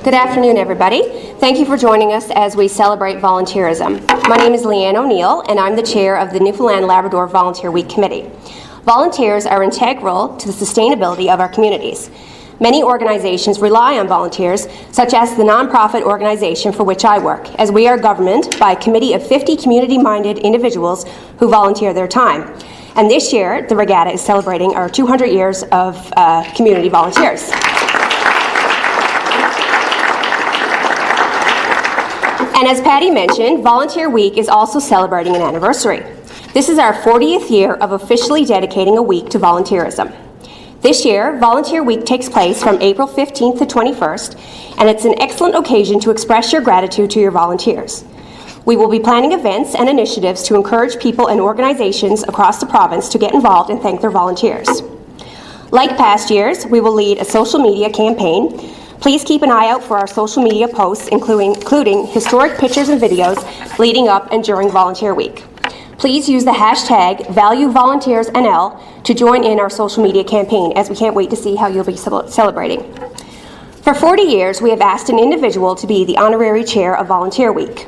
Good afternoon, everybody. Thank you for joining us as we celebrate volunteerism. My name is LeighAnne O'Neill, and I'm the chair of the Newfoundland Labrador Volunteer Week Committee. Volunteers are integral to the sustainability of our communities. Many organizations rely on volunteers, such as the nonprofit organization for which I work, as we are governed by a committee of 50 community-minded individuals who volunteer their time. And this year, the regatta is celebrating our 200 years of community volunteers. And as Patty mentioned, Volunteer Week is also celebrating an anniversary. This is our 40th year of officially dedicating a week to volunteerism. This year, Volunteer Week takes place from April 15th to 21st, and it's an excellent occasion to express your gratitude to your volunteers. We will be planning events and initiatives to encourage people and organizations across the province to get involved and thank their volunteers. Like past years, we will lead a social media campaign. Please keep an eye out for our social media posts, including historic pictures and videos leading up and during Volunteer Week. Please use the hashtag ValueVolunteersNL to join in our social media campaign, as we can't wait to see how you'll be celebrating. For 40 years, we have asked an individual to be the honorary chair of Volunteer Week.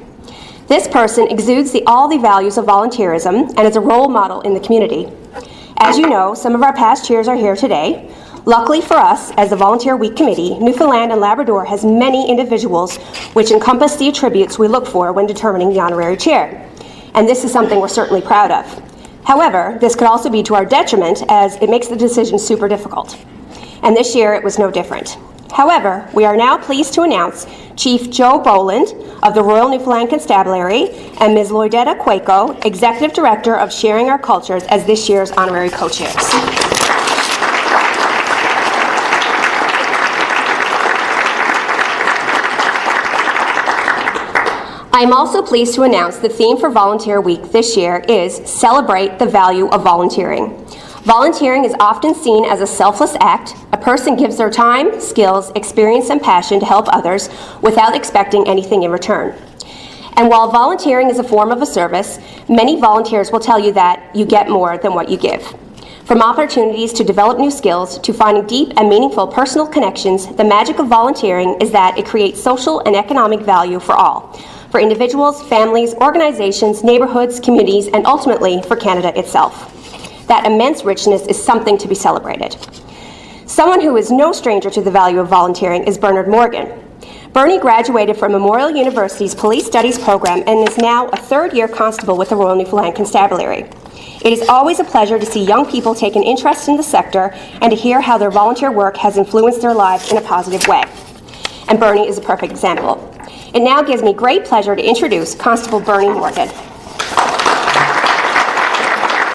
This person exudes all the values of volunteerism and is a role model in the community. As you know, some of our past chairs are here today. Luckily for us, as the Volunteer Week Committee, Newfoundland and Labrador has many individuals which encompass the attributes we look for when determining the honorary chair. And this is something we're certainly proud of. However, this could also be to our detriment, as it makes the decision super difficult. And this year it was no different. However, we are now pleased to announce Chief Joe Boland of the Royal Newfoundland Constabulary and Ms. Loydetta Quaco, Executive Director of Sharing Our Cultures, as this year's honorary co-chairs. I am also pleased to announce the theme for Volunteer Week this year is Celebrate the Value of Volunteering. Volunteering is often seen as a selfless act. A person gives their time, skills, experience, and passion to help others without expecting anything in return. And while volunteering is a form of a service, many volunteers will tell you that you get more than what you give. From opportunities to develop new skills to finding deep and meaningful personal connections, the magic of volunteering is that it creates social and economic value for all. For individuals, families, organizations, neighborhoods, communities, and ultimately for Canada itself. That immense richness is something to be celebrated. Someone who is no stranger to the value of volunteering is Bernard Morgan. Bernie graduated from Memorial University's Police Studies program and is now a third-year constable with the Royal Newfoundland Constabulary. It is always a pleasure to see young people take an interest in the sector and to hear how their volunteer work has influenced their lives in a positive way. And Bernie is a perfect example. It now gives me great pleasure to introduce Constable Bernie Morgan.